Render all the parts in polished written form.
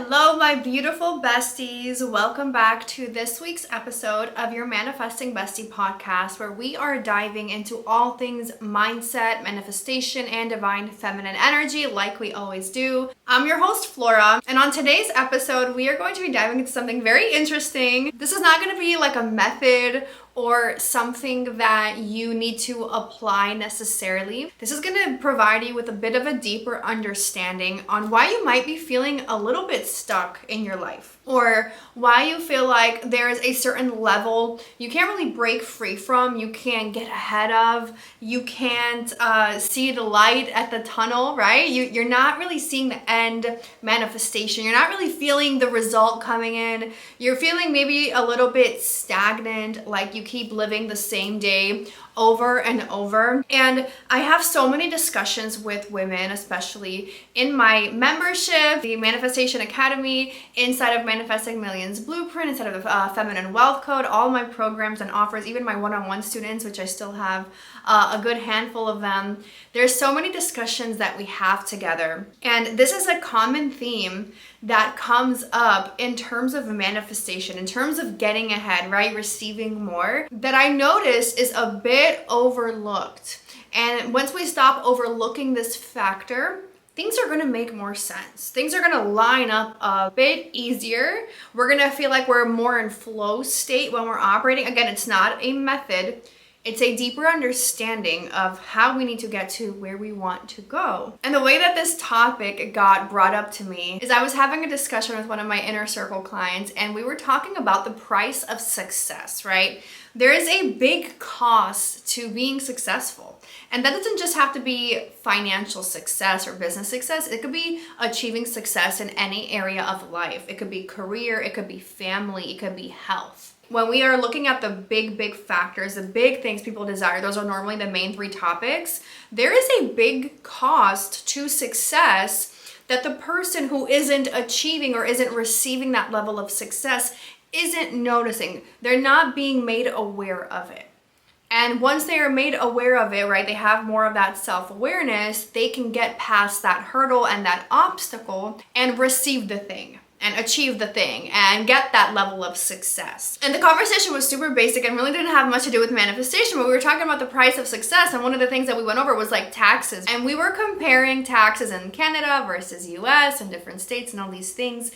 Hello, my beautiful besties. Welcome back to this week's episode of your Manifesting Bestie podcast, where we are diving into all things mindset, manifestation, and divine feminine energy like we always do. I'm your host, Flora, and on today's episode, we are going to be diving into something very interesting. This is not going to be like a method or something that you need to apply necessarily. This is going to provide you with a bit of a deeper understanding on why you might be feeling a little bit stuck in your life, or why you feel like there is a certain level you can't really break free from, you can't get ahead of, you can't see the light at the tunnel, right? You're not really seeing the end manifestation. You're not really feeling the result coming in. You're feeling maybe a little bit stagnant, like you keep living the same day over and over. And I have so many discussions with women, especially in my membership, the Manifestation Academy, inside of Manifesting Millions Blueprint, inside of the Feminine Wealth Code, all my programs and offers, even my one-on-one students, which I still have a good handful of them. There's so many discussions that we have together. And this is a common theme that comes up in terms of manifestation, in terms of getting ahead, right? Receiving more, that I notice is a bit overlooked. And once we stop overlooking this factor, things are going to make more sense. Things are going to line up a bit easier. We're going to feel like we're more in flow state when we're operating. Again, it's not a method. It's a deeper understanding of how we need to get to where we want to go. And the way that this topic got brought up to me is I was having a discussion with one of my inner circle clients, and we were talking about the price of success, right? There is a big cost to being successful. And that doesn't just have to be financial success or business success. It could be achieving success in any area of life. It could be career, it could be family, it could be health. When we are looking at the big factors, the big things people desire, those are normally the main three topics. There is a big cost to success that the person who isn't achieving or isn't receiving that level of success isn't noticing. They're not being made aware of it. And once they are made aware of it, right, they have more of that self-awareness, they can get past that hurdle and that obstacle and receive the thing and achieve the thing and get that level of success. And the conversation was super basic and really didn't have much to do with manifestation, but we were talking about the price of success, and one of the things that we went over was like taxes. And we were comparing taxes in Canada versus US and different states and all these things.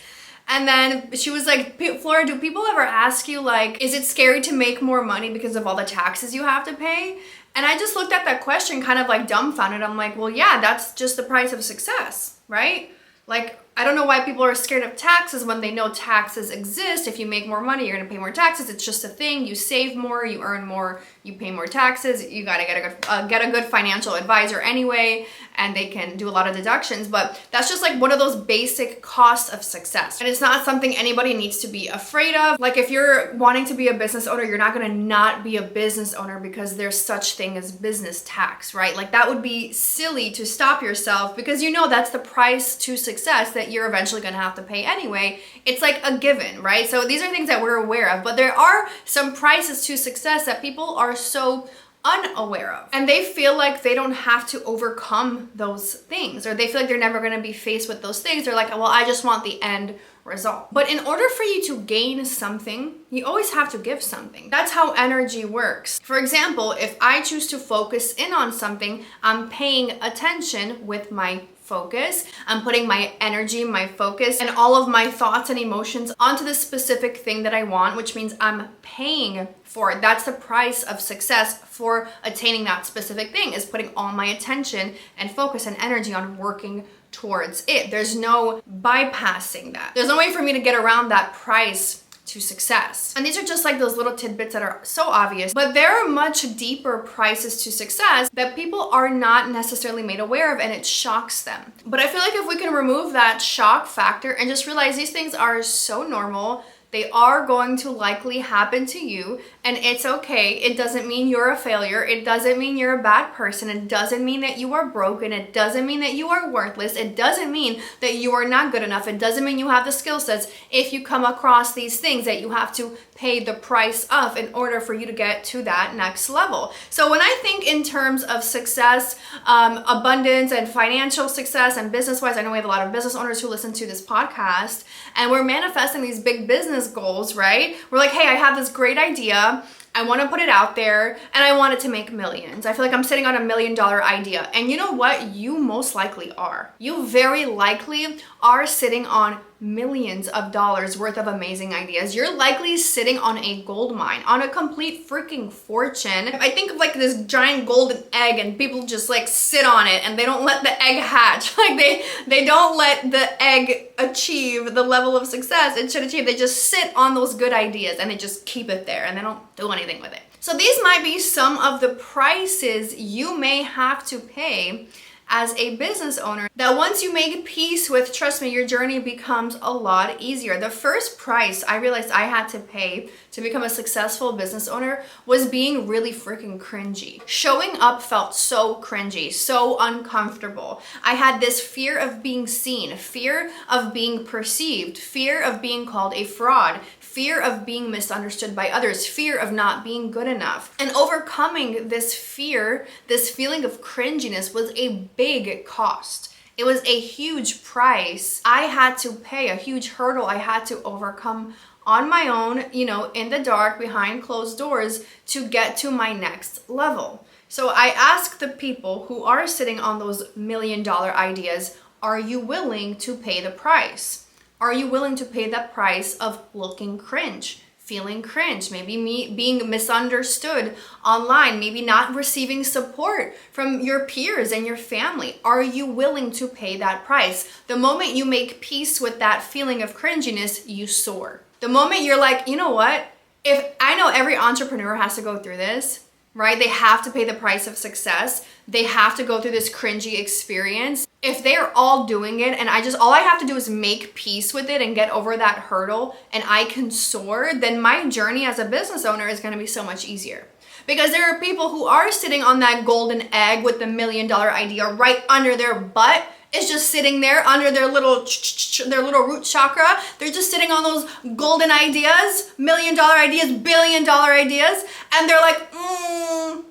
And then she was like, Flora, do people ever ask you, like, is it scary to make more money because of all the taxes you have to pay? And I just looked at that question kind of like dumbfounded. I'm like, well, yeah, that's just the price of success, right? Like, I don't know why people are scared of taxes when they know taxes exist. If you make more money, you're gonna pay more taxes. It's just a thing. You save more, you earn more, you pay more taxes. You gotta get a good financial advisor anyway, and they can do a lot of deductions. But that's just like one of those basic costs of success. And it's not something anybody needs to be afraid of. Like if you're wanting to be a business owner, you're not gonna not be a business owner because there's such thing as business tax, right? Like that would be silly to stop yourself, because you know that's the price to success that you're eventually going to have to pay anyway. It's like a given, right? So these are things that we're aware of, but there are some prices to success that people are so unaware of, and they feel like they don't have to overcome those things, or they feel like they're never going to be faced with those things. They're like, well, I just want the end result. But in order for you to gain something, you always have to give something. That's how energy works. For example, if I choose to focus in on something, I'm paying attention with my focus. I'm putting my energy, my focus, and all of my thoughts and emotions onto the specific thing that I want, which means I'm paying for it. That's the price of success for attaining that specific thing, is putting all my attention and focus and energy on working towards it. There's no bypassing that. There's no way for me to get around that price to success. And these are just like those little tidbits that are so obvious, but there are much deeper prices to success that people are not necessarily made aware of, and it shocks them. But I feel like if we can remove that shock factor and just realize these things are so normal, They are going to likely happen to you, and it's okay. It doesn't mean you're a failure. It doesn't mean you're a bad person. It doesn't mean that you are broken. It doesn't mean that you are worthless. It doesn't mean that you are not good enough. It doesn't mean you have the skill sets. If you come across these things that you have to pay the price of in order for you to get to that next level. So when I think in terms of success, abundance and financial success and business-wise, I know we have a lot of business owners who listen to this podcast, and we're manifesting these big business goals, right? We're like, hey, I have this great idea. I want to put it out there and I want it to make millions. I feel like I'm sitting on $1 million idea. And you know what? You most likely are. You very likely are sitting on millions of dollars worth of amazing ideas. You're likely sitting on a gold mine, on a complete freaking fortune. I think of like this giant golden egg and people just like sit on it and they don't let the egg hatch. Like they don't let the egg achieve the level of success it should achieve. They just sit on those good ideas and they just keep it there and they don't do anything with it. So these might be some of the prices you may have to pay as a business owner that once you make peace with, trust me, your journey becomes a lot easier. The first price I realized I had to pay to become a successful business owner was being really freaking cringy. Showing up felt so cringy, so uncomfortable. I had this fear of being seen, fear of being perceived, fear of being called a fraud, fear of being misunderstood by others, fear of not being good enough. And overcoming this fear, this feeling of cringiness was a big cost. It was a huge price I had to pay, a huge hurdle I had to overcome on my own, in the dark, behind closed doors to get to my next level. So I ask the people who are sitting on those $1 million ideas, are you willing to pay the price? Are you willing to pay the price of looking cringe, feeling cringe, maybe being misunderstood online, maybe not receiving support from your peers and your family? Are you willing to pay that price? The moment you make peace with that feeling of cringiness, you soar. The moment you're like, you know what? If I know every entrepreneur has to go through this, right? They have to pay the price of success. They have to go through this cringy experience. If they're all doing it and all I have to do is make peace with it and get over that hurdle and I can soar, then my journey as a business owner is going to be so much easier. Because there are people who are sitting on that golden egg with the $1 million idea right under their butt. It's just sitting there under their little root chakra. They're just sitting on those golden ideas, $1 million ideas, $1 billion ideas. And they're like, I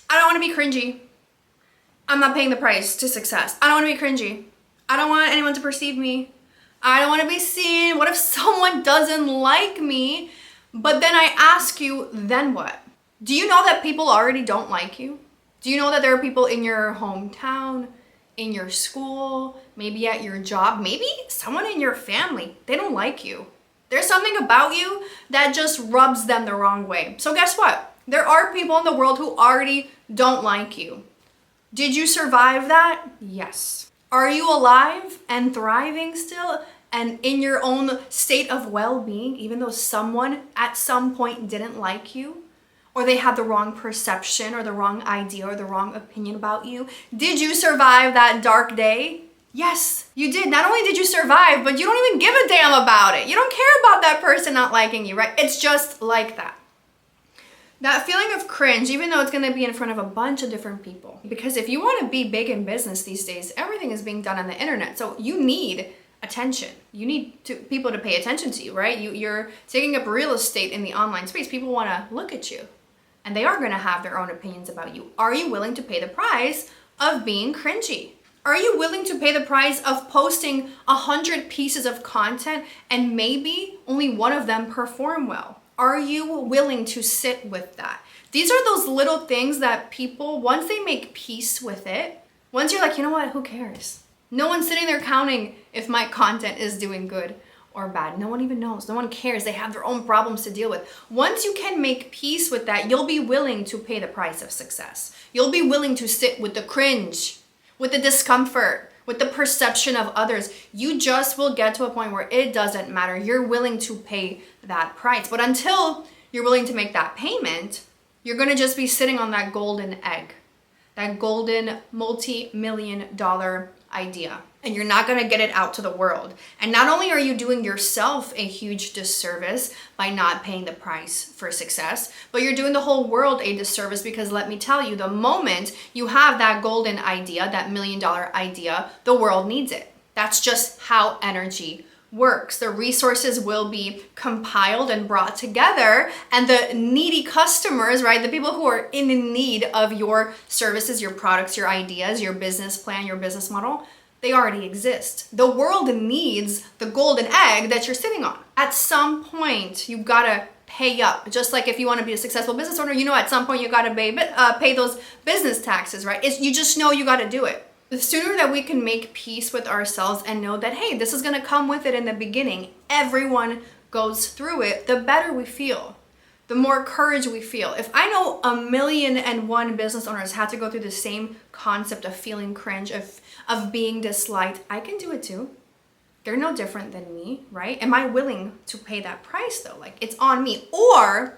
don't want to be cringy. I'm not paying the price to success. I don't want to be cringy. I don't want anyone to perceive me. I don't want to be seen. What if someone doesn't like me? But then I ask you, then what? Do you know that people already don't like you? Do you know that there are people in your hometown, in your school, maybe at your job, maybe someone in your family, they don't like you. There's something about you that just rubs them the wrong way. So guess what? There are people in the world who already don't like you. Did you survive that? Yes. Are you alive and thriving still and in your own state of well-being, even though someone at some point didn't like you? Or they had the wrong perception or the wrong idea or the wrong opinion about you? Did you survive that dark day? Yes, you did. Not only did you survive, but you don't even give a damn about it. You don't care about that person not liking you, right? It's just like that. That feeling of cringe, even though it's going to be in front of a bunch of different people. Because if you want to be big in business these days, everything is being done on the internet. So you need attention. You need people to pay attention to you, right? You're taking up real estate in the online space. People want to look at you. And they are going to have their own opinions about you. Are you willing to pay the price of being cringy? Are you willing to pay the price of posting 100 pieces of content and maybe only one of them perform well? Are you willing to sit with that? These are those little things that people, once they make peace with it, once you're like, you know what, who cares? No one's sitting there counting if my content is doing good or bad. No one even knows. No one cares. They have their own problems to deal with. Once you can make peace with that, you'll be willing to pay the price of success. You'll be willing to sit with the cringe, with the discomfort, with the perception of others. You just will get to a point where it doesn't matter. You're willing to pay that price. But until you're willing to make that payment, you're going to just be sitting on that golden egg, that golden multi-million-dollar idea. and you're not going to get it out to the world. And not only are you doing yourself a huge disservice by not paying the price for success, but you're doing the whole world a disservice, because let me tell you, the moment you have that golden idea, that $1 million idea, the world needs it. That's just how energy works. The resources will be compiled and brought together, and the needy customers, right? The people who are in need of your services, your products, your ideas, your business plan, your business model, they already exist. The world needs the golden egg that you're sitting on. At some point, you gotta pay up. Just like if you want to be a successful business owner, at some point you gotta pay those business taxes, right? You just know you gotta do it. The sooner that we can make peace with ourselves and know that, hey, this is gonna come with it in the beginning, everyone goes through it, the better we feel, the more courage we feel. If I know 1,000,001 business owners had to go through the same concept of feeling cringe, of being disliked, I can do it too. They're no different than me, right? Am I willing to pay that price though? Like, it's on me. Or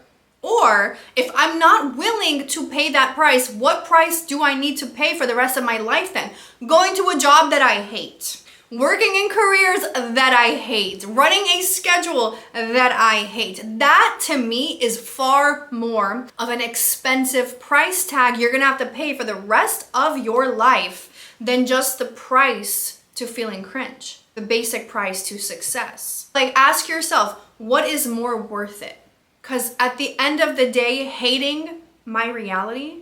if I'm not willing to pay that price, what price do I need to pay for the rest of my life then? Going to a job that I hate, working in careers that I hate, running a schedule that I hate. That to me is far more of an expensive price tag you're gonna have to pay for the rest of your life than just the price to feeling cringe, the basic price to success. Like, ask yourself, what is more worth it? Because at the end of the day, hating my reality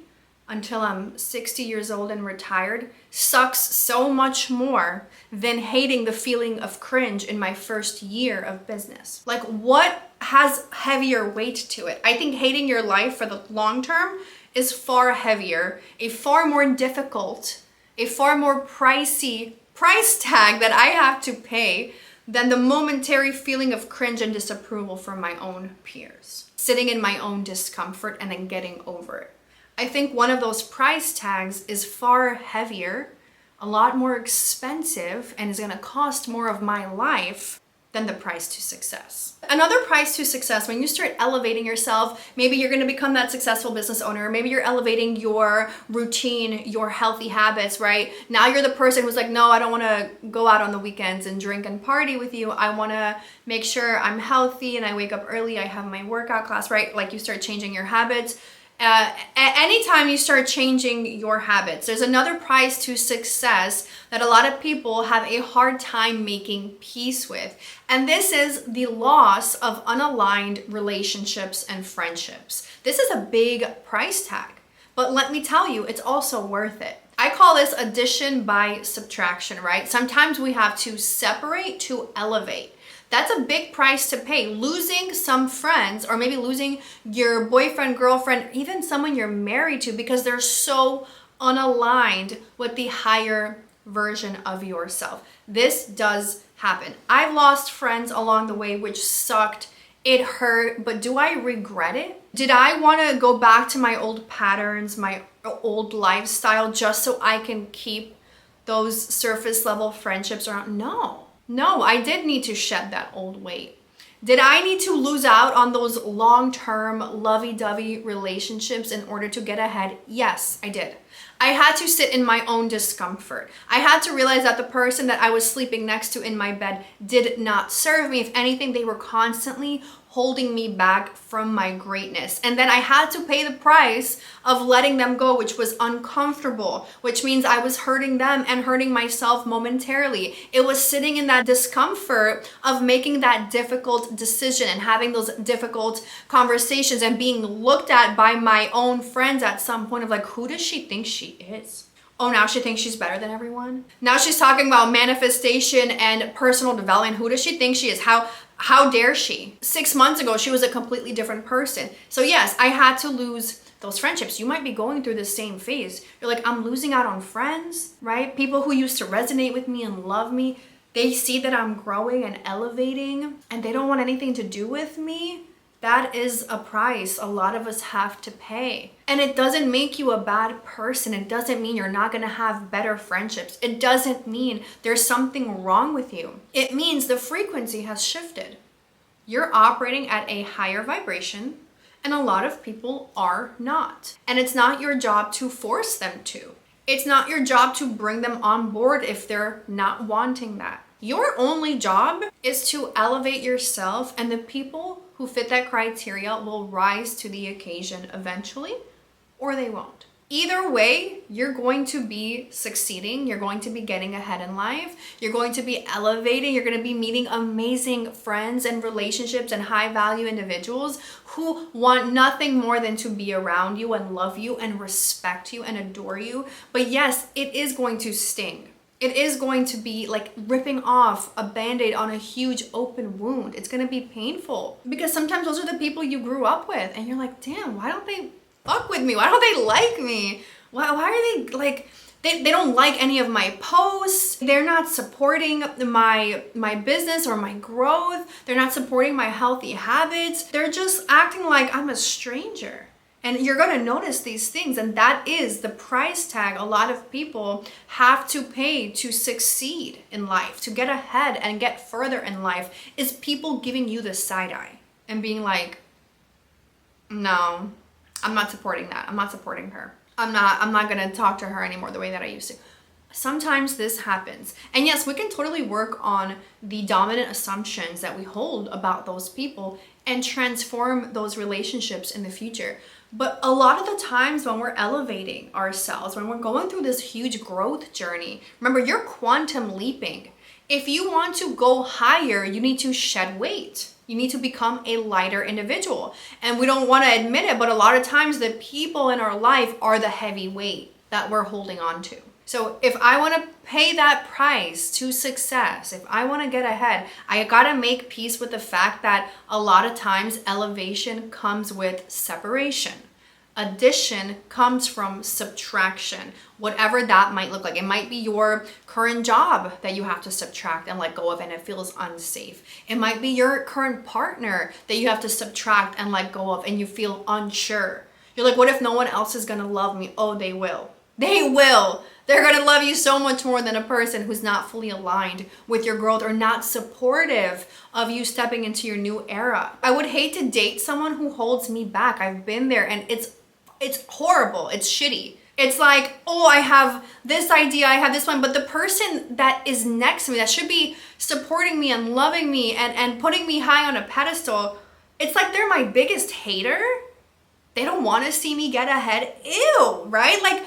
until I'm 60 years old and retired sucks so much more than hating the feeling of cringe in my first year of business. Like, what has heavier weight to it? I think hating your life for the long term is far heavier, a far more difficult, a far more pricey price tag that I have to pay than the momentary feeling of cringe and disapproval from my own peers, sitting in my own discomfort and then getting over it. I think one of those price tags is far heavier, a lot more expensive, and is gonna cost more of my life than the price to success. Another price to success, when you start elevating yourself, maybe you're gonna become that successful business owner, maybe you're elevating your routine, your healthy habits, right? Now you're the person who's like, no, I don't wanna go out on the weekends and drink and party with you. I wanna make sure I'm healthy and I wake up early, I have my workout class, right? Like, you start changing your habits. Anytime you start changing your habits, there's another price to success that a lot of people have a hard time making peace with. And this is the loss of unaligned relationships and friendships. This is a big price tag, but let me tell you, it's also worth it. I call this addition by subtraction, right? Sometimes we have to separate to elevate. That's a big price to pay. Losing some friends, or maybe losing your boyfriend, girlfriend, even someone you're married to, because they're so unaligned with the higher version of yourself. This does happen. I've lost friends along the way, which sucked. It hurt, but do I regret it? Did I want to go back to my old patterns, my old lifestyle, just so I can keep those surface level friendships around? No, I did need to shed that old weight. Did I need to lose out on those long-term lovey-dovey relationships in order to get ahead? Yes, I did. I had to sit in my own discomfort. I had to realize that the person that I was sleeping next to in my bed did not serve me. If anything, they were constantly holding me back from my greatness. And then I had to pay the price of letting them go, which was uncomfortable, which means I was hurting them and hurting myself momentarily. It was sitting in that discomfort of making that difficult decision and having those difficult conversations and being looked at by my own friends at some point of like, who does she think she is? Oh, now she thinks she's better than everyone? Now she's talking about manifestation and personal development. Who does she think she is? How dare she? 6 months ago, she was a completely different person. So yes, I had to lose those friendships. You might be going through the same phase. You're like, I'm losing out on friends, right? People who used to resonate with me and love me. They see that I'm growing and elevating and they don't want anything to do with me. That is a price a lot of us have to pay. And it doesn't make you a bad person. It doesn't mean you're not gonna have better friendships. It doesn't mean there's something wrong with you. It means the frequency has shifted. You're operating at a higher vibration and a lot of people are not. And it's not your job to force them to. It's not your job to bring them on board if they're not wanting that. Your only job is to elevate yourself, and the people who fit that criteria will rise to the occasion eventually, or they won't. Either way, you're going to be succeeding. You're going to be getting ahead in life. You're going to be elevating. You're going to be meeting amazing friends and relationships and high value individuals who want nothing more than to be around you and love you and respect you and adore you. But yes, it is going to sting. It is going to be like ripping off a band-aid on a huge open wound. It's going to be painful because sometimes those are the people you grew up with and you're like, damn, why don't they fuck with me? Why don't they like me? Why are they like, they don't like any of my posts. They're not supporting my business or my growth. They're not supporting my healthy habits. They're just acting like I'm a stranger. And you're going to notice these things. And that is the price tag a lot of people have to pay to succeed in life, to get ahead and get further in life, is people giving you the side eye and being like, no, I'm not supporting that. I'm not supporting her. I'm not going to talk to her anymore the way that I used to. Sometimes this happens. And yes, we can totally work on the dominant assumptions that we hold about those people and transform those relationships in the future. But a lot of the times when we're elevating ourselves, when we're going through this huge growth journey, remember, you're quantum leaping. If you want to go higher, you need to shed weight. You need to become a lighter individual. And we don't want to admit it, but a lot of times the people in our life are the heavy weight that we're holding on to. So if I want to pay that price to success, if I want to get ahead, I got to make peace with the fact that a lot of times elevation comes with separation. Addition comes from subtraction, whatever that might look like. It might be your current job that you have to subtract and let go of and it feels unsafe. It might be your current partner that you have to subtract and let go of and you feel unsure. You're like, what if no one else is going to love me? Oh, they will. They will. They're going to love you so much more than a person who's not fully aligned with your growth or not supportive of you stepping into your new era. I would hate to date someone who holds me back. I've been there and it's horrible. It's shitty. It's like, oh, I have this idea, I have this one, but the person that is next to me that should be supporting me and loving me and putting me high on a pedestal, it's like they're my biggest hater. They don't want to see me get ahead. Ew, right? Like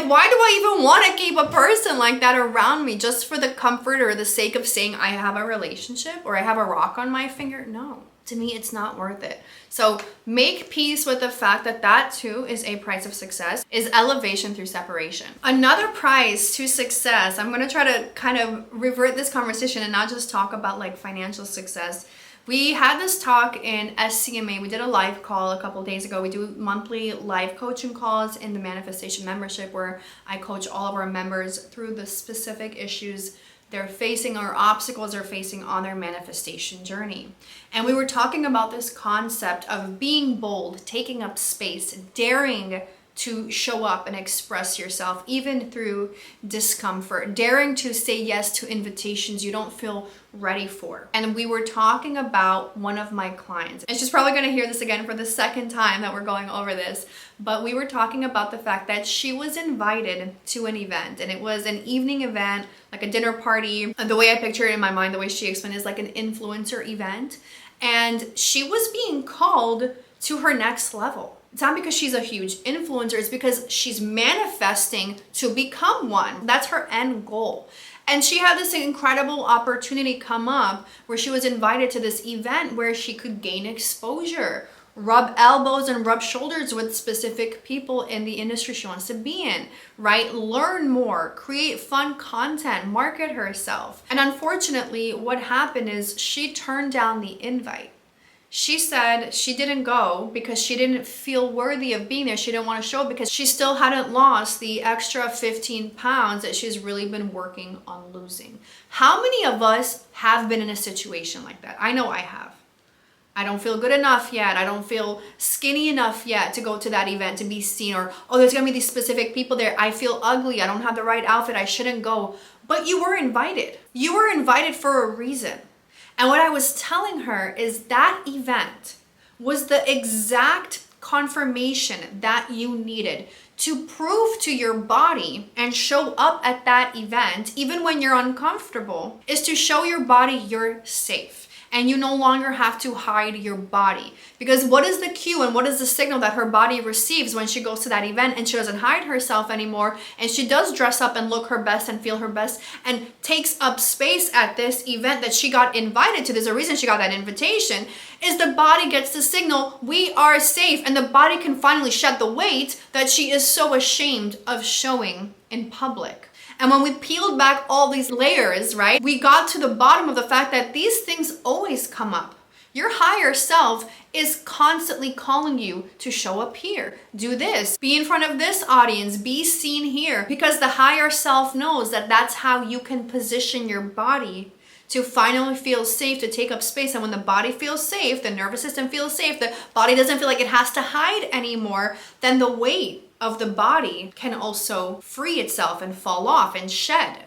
why do I even want to keep a person like that around me just for the comfort or the sake of saying I have a relationship or I have a rock on my finger? No. To me, it's not worth it. So make peace with the fact that that too is a price of success, is elevation through separation. Another price to success, I'm going to try to kind of revert this conversation and not just talk about like financial success. We had this talk in SCMA. We did a live call a couple days ago. We do monthly live coaching calls in the Manifestation membership where I coach all of our members through the specific issues they're facing or obstacles they're facing on their manifestation journey. And we were talking about this concept of being bold, taking up space, daring to show up and express yourself even through discomfort, daring to say yes to invitations you don't feel ready for. And we were talking about one of my clients, and she's probably going to hear this again for the second time that we're going over this, but we were talking about the fact that she was invited to an event, and it was an evening event, like a dinner party. And the way I picture it in my mind, the way she explained it, is like an influencer event, and she was being called to her next level. It's not because she's a huge influencer, it's because she's manifesting to become one. That's her end goal. And she had this incredible opportunity come up where she was invited to this event where she could gain exposure, rub elbows and rub shoulders with specific people in the industry she wants to be in, right? Learn more, create fun content, market herself. And unfortunately, what happened is she turned down the invite. She said she didn't go because she didn't feel worthy of being there. She didn't want to show up because she still hadn't lost the extra 15 pounds that she's really been working on losing. How many of us have been in a situation like that? I know I have. I don't feel good enough yet. I don't feel skinny enough yet to go to that event to be seen. Or, oh, there's going to be these specific people there. I feel ugly. I don't have the right outfit. I shouldn't go. But you were invited. You were invited for a reason. And what I was telling her is that event was the exact confirmation that you needed to prove to your body and show up at that event, even when you're uncomfortable, is to show your body you're safe. And you no longer have to hide your body. Because what is the cue and what is the signal that her body receives when she goes to that event and she doesn't hide herself anymore, and she does dress up and look her best and feel her best and takes up space at this event that she got invited to? There's a reason she got that invitation. Is the body gets the signal, we are safe, and the body can finally shed the weight that she is so ashamed of showing in public. And when we peeled back all these layers, right, we got to the bottom of the fact that these things always come up. Your higher self is constantly calling you to show up here, do this, be in front of this audience, be seen here, because the higher self knows that that's how you can position your body to finally feel safe, to take up space. And when the body feels safe, the nervous system feels safe, the body doesn't feel like it has to hide anymore, then the weight of the body can also free itself and fall off and shed.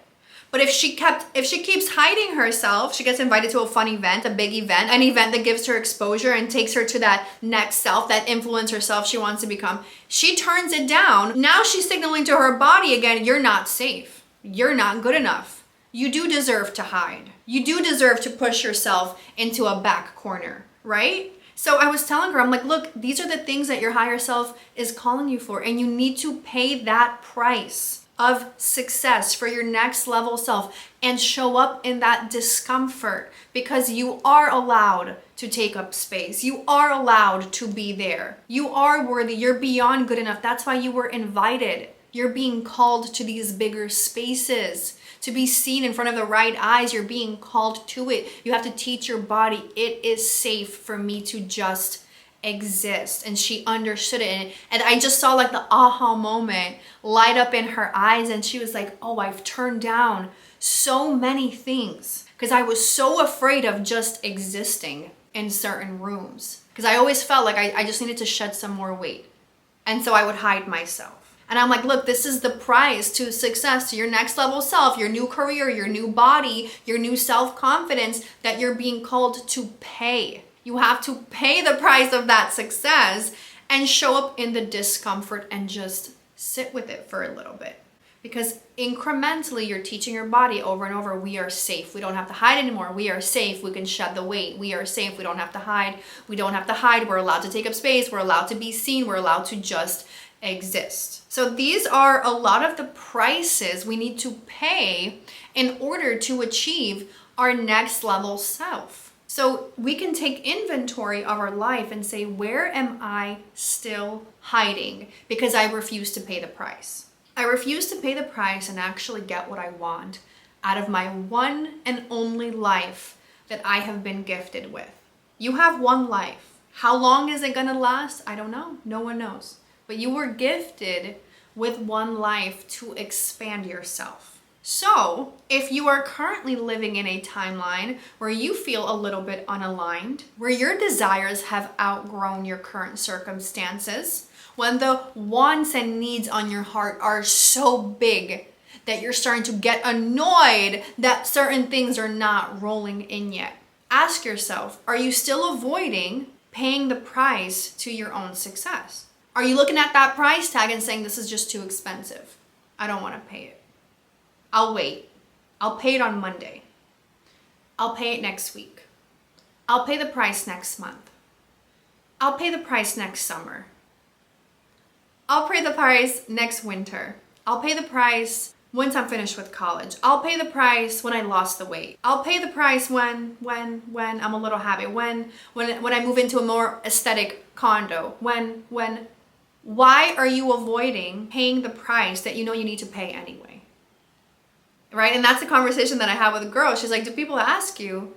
But if she keeps hiding herself, she gets invited to a fun event, a big event, an event that gives her exposure and takes her to that next self, that influencer self she wants to become. She turns it down. Now she's signaling to her body again, you're not safe. You're not good enough. You do deserve to hide. You do deserve to push yourself into a back corner, right? So I was telling her, I'm like, look, these are the things that your higher self is calling you for, and you need to pay that price of success for your next level self and show up in that discomfort, because you are allowed to take up space. You are allowed to be there. You are worthy. You're beyond good enough. That's why you were invited. You're being called to these bigger spaces. To be seen in front of the right eyes, you're being called to it. You have to teach your body, it is safe for me to just exist. And she understood it. And I just saw like the aha moment light up in her eyes. And she was like, oh, I've turned down so many things because I was so afraid of just existing in certain rooms. Because I always felt like I just needed to shed some more weight. And so I would hide myself. And I'm like, look, this is the price to success, to your next level self, your new career, your new body, your new self-confidence that you're being called to pay. You have to pay the price of that success and show up in the discomfort and just sit with it for a little bit. Because incrementally, you're teaching your body over and over, we are safe. We don't have to hide anymore. We are safe. We can shed the weight. We are safe. We don't have to hide. We don't have to hide. We're allowed to take up space. We're allowed to be seen. We're allowed to just exist. So these are a lot of the prices we need to pay in order to achieve our next level self. So we can take inventory of our life and say, where am I still hiding because I refuse to pay the price? I refuse to pay the price and actually get what I want out of my one and only life that I have been gifted with. You have one life. How long is it gonna last? I don't know. No one knows. But you were gifted with one life to expand yourself. So if you are currently living in a timeline where you feel a little bit unaligned, where your desires have outgrown your current circumstances, when the wants and needs on your heart are so big that you're starting to get annoyed that certain things are not rolling in yet, ask yourself, are you still avoiding paying the price to your own success? Are you looking at that price tag and saying, this is just too expensive? I don't want to pay it. I'll wait. I'll pay it on Monday. I'll pay it next week. I'll pay the price next month. I'll pay the price next summer. I'll pay the price next winter. I'll pay the price once I'm finished with college. I'll pay the price when I lost the weight. I'll pay the price when I'm a little happy. When I move into a more aesthetic condo. When. Why are you avoiding paying the price that you know you need to pay anyway? Right? And that's the conversation that I have with a girl. She's like, do people ask you,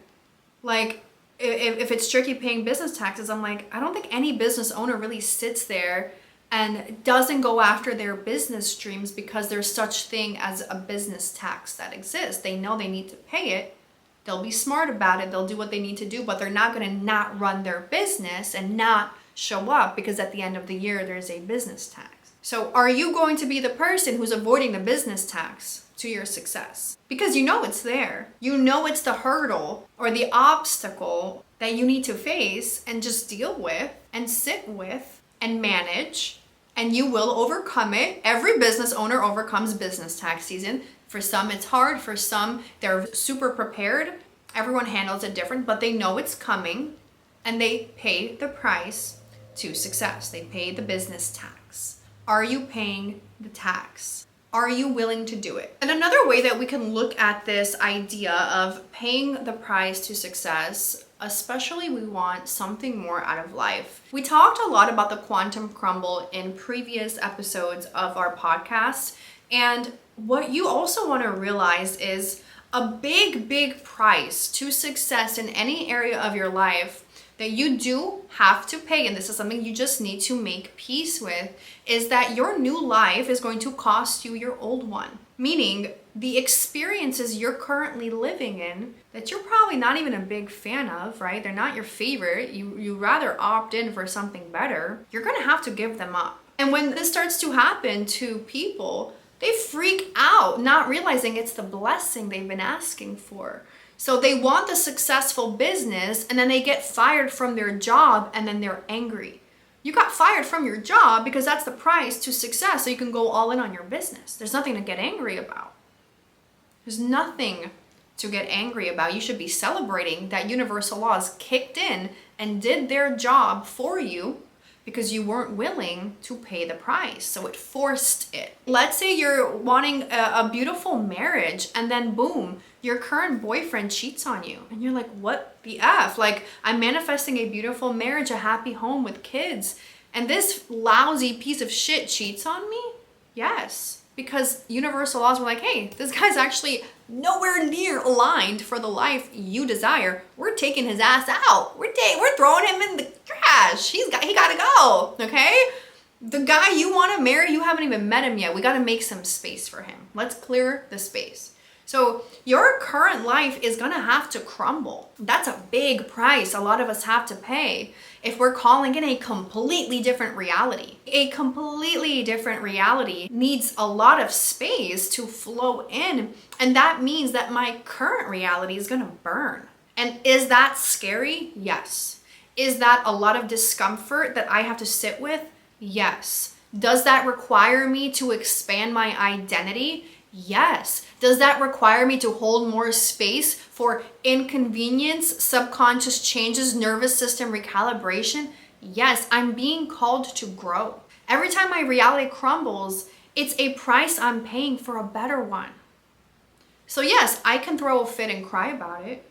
like, if it's tricky paying business taxes? I'm like, I don't think any business owner really sits there and doesn't go after their business dreams because there's such thing as a business tax that exists. They know they need to pay it. They'll be smart about it. They'll do what they need to do, but they're not going to not run their business and not show up because at the end of the year, there's a business tax. So are you going to be the person who's avoiding the business tax to your success? Because you know it's there. You know it's the hurdle or the obstacle that you need to face and just deal with and sit with and manage and you will overcome it. Every business owner overcomes business tax season. For some, it's hard. For some, they're super prepared. Everyone handles it different, but they know it's coming and they pay the price to success. They pay the business tax. Are you paying the tax? Are you willing to do it? And another way that we can look at this idea of paying the price to success, especially we want something more out of life. We talked a lot about the quantum crumble in previous episodes of our podcast. And what you also want to realize is a big price to success in any area of your life that you do have to pay, and this is something you just need to make peace with, is that your new life is going to cost you your old one. Meaning the experiences you're currently living in that you're probably not even a big fan of, right? They're not your favorite. You rather opt in for something better. You're gonna have to give them up. And when this starts to happen to people, they freak out, not realizing it's the blessing they've been asking for. So they want the successful business, and then they get fired from their job, and then they're angry. You got fired from your job because that's the price to success, so you can go all in on your business. There's nothing to get angry about. There's nothing to get angry about. You should be celebrating that universal laws kicked in and did their job for you because you weren't willing to pay the price. So it forced it. Let's say you're wanting a beautiful marriage, and then boom, your current boyfriend cheats on you. And you're like, what the F? Like, I'm manifesting a beautiful marriage, a happy home with kids, and this lousy piece of shit cheats on me? Yes. Because universal laws were like, hey, this guy's actually nowhere near aligned for the life you desire. We're taking his ass out. We're throwing him in the trash. He gotta go, okay? The guy you want to marry, you haven't even met him yet. We gotta make some space for him. Let's clear the space. So your current life is gonna have to crumble. That's a big price a lot of us have to pay if we're calling in a completely different reality. A completely different reality needs a lot of space to flow in, and that means that my current reality is gonna burn. And is that scary? Yes. Is that a lot of discomfort that I have to sit with? Yes. Does that require me to expand my identity? Yes. Does that require me to hold more space for inconvenience, subconscious changes, nervous system recalibration? Yes, I'm being called to grow. Every time my reality crumbles, it's a price I'm paying for a better one. So yes, I can throw a fit and cry about it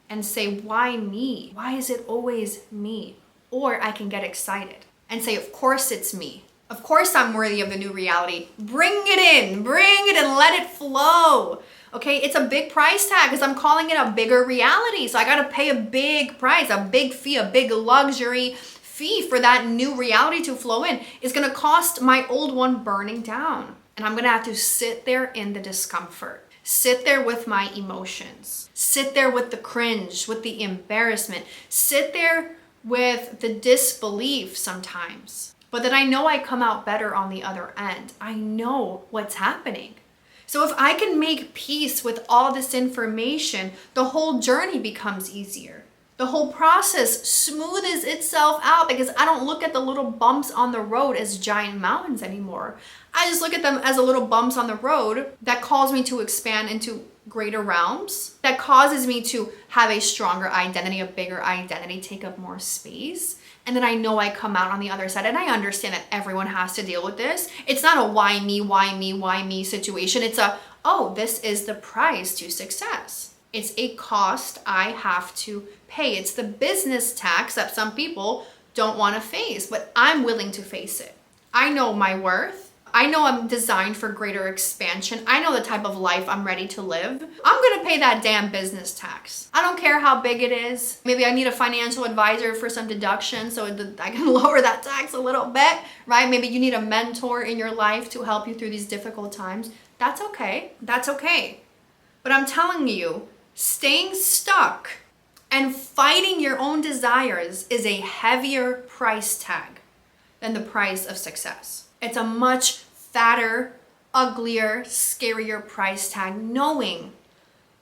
and say, why me? Why is it always me? Or I can get excited and say, of course it's me. Of course I'm worthy of the new reality. Bring it in, bring it and let it flow. Okay, it's a big price tag because I'm calling it a bigger reality. So I gotta pay a big price, a big fee, a big luxury fee for that new reality to flow in. It's gonna cost my old one burning down. And I'm gonna have to sit there in the discomfort. Sit there with my emotions. Sit there with the cringe, with the embarrassment. Sit there with the disbelief sometimes. But then I know I come out better on the other end. I know what's happening. So if I can make peace with all this information, the whole journey becomes easier. The whole process smoothes itself out because I don't look at the little bumps on the road as giant mountains anymore. I just look at them as a little bumps on the road that cause me to expand into greater realms, that causes me to have a stronger identity, a bigger identity, take up more space. And then I know I come out on the other side, and I understand that everyone has to deal with this. It's not a why me situation. It's a, oh, this is the price to success. It's a cost I have to pay. It's the business tax that some people don't want to face, but I'm willing to face it. I know my worth. I know I'm designed for greater expansion. I know the type of life I'm ready to live. I'm gonna pay that damn business tax. I don't care how big it is. Maybe I need a financial advisor for some deduction so that I can lower that tax a little bit, right? Maybe you need a mentor in your life to help you through these difficult times. That's okay. That's okay. But I'm telling you, staying stuck and fighting your own desires is a heavier price tag than the price of success. It's a much fatter, uglier, scarier price tag, knowing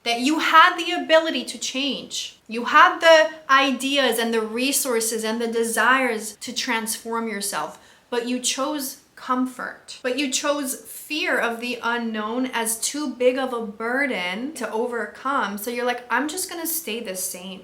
that you had the ability to change. You had the ideas and the resources and the desires to transform yourself, but you chose comfort. But you chose fear of the unknown as too big of a burden to overcome. So you're like, I'm just gonna stay the same.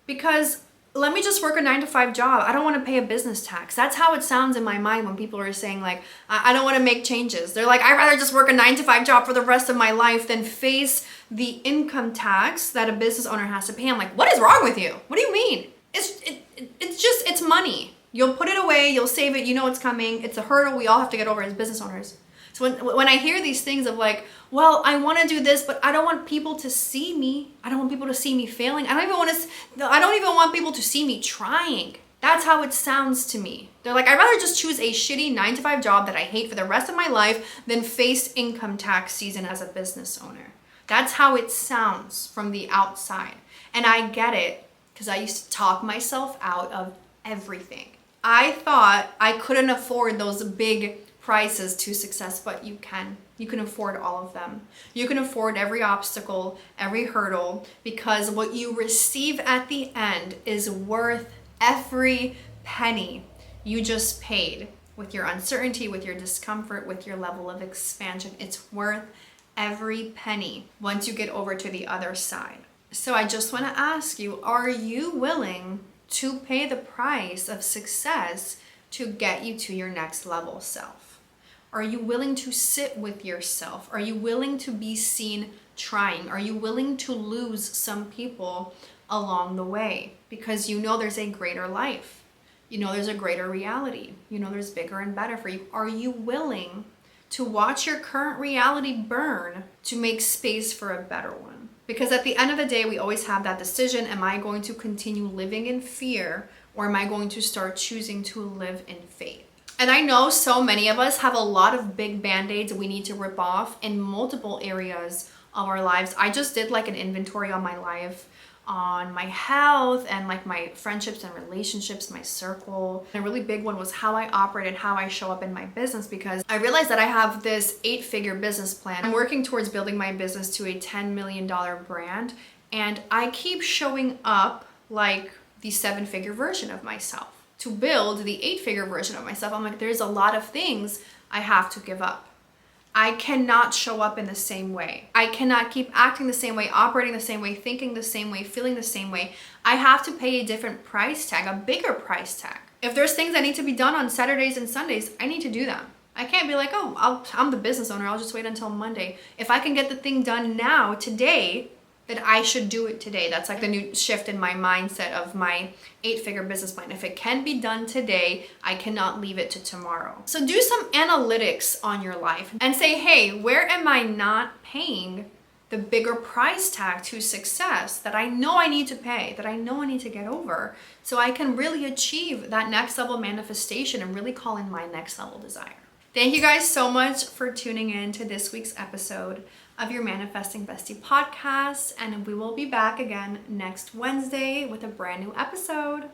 Because let me just work a 9-to-5 job. I don't want to pay a business tax. That's how it sounds in my mind when people are saying like, I don't want to make changes. They're like, I'd rather just work a 9-to-5 job for the rest of my life than face the income tax that a business owner has to pay. I'm like, what is wrong with you? What do you mean? It's money. You'll put it away, you'll save it, you know it's coming. It's a hurdle we all have to get over as business owners. So when I hear these things of like, well, I want to do this, but I don't want people to see me. I don't want people to see me failing. I don't even want people to see me trying. That's how it sounds to me. They're like, I'd rather just choose a shitty 9-to-5 job that I hate for the rest of my life than face income tax season as a business owner. That's how it sounds from the outside. And I get it because I used to talk myself out of everything. I thought I couldn't afford those big prices to success, but you can. You can afford all of them. You can afford every obstacle, every hurdle, because what you receive at the end is worth every penny you just paid. With your uncertainty, with your discomfort, with your level of expansion, it's worth every penny once you get over to the other side. So I just want to ask you, are you willing to pay the price of success to get you to your next level self? Are you willing to sit with yourself? Are you willing to be seen trying? Are you willing to lose some people along the way? Because you know there's a greater life. You know there's a greater reality. You know there's bigger and better for you. Are you willing to watch your current reality burn to make space for a better one? Because at the end of the day, we always have that decision. Am I going to continue living in fear, or am I going to start choosing to live in faith? And I know so many of us have a lot of big band-aids we need to rip off in multiple areas of our lives. I just did like an inventory on my life, on my health, and like my friendships and relationships, my circle. And a really big one was how I operate and how I show up in my business, because I realized that I have this 8-figure business plan. I'm working towards building my business to a $10 million brand, and I keep showing up like the 7-figure version of myself. To build the 8-figure version of myself, I'm like, there's a lot of things I have to give up. I cannot show up in the same way. I cannot keep acting the same way, operating the same way, thinking the same way, feeling the same way. I have to pay a different price tag, a bigger price tag. If there's things that need to be done on Saturdays and Sundays, I need to do them. I can't be like, oh, I'm the business owner, I'll just wait until Monday. If I can get the thing done now, today, that I should do it today. That's like the new shift in my mindset of my 8-figure business plan. If it can be done today, I cannot leave it to tomorrow. So do some analytics on your life and say, hey, where am I not paying the bigger price tag to success that I know I need to pay, that I know I need to get over, so I can really achieve that next level manifestation and really call in my next level desire. Thank you guys so much for tuning in to this week's episode of your Manifesting Bestie podcast, and we will be back again next Wednesday with a brand new episode.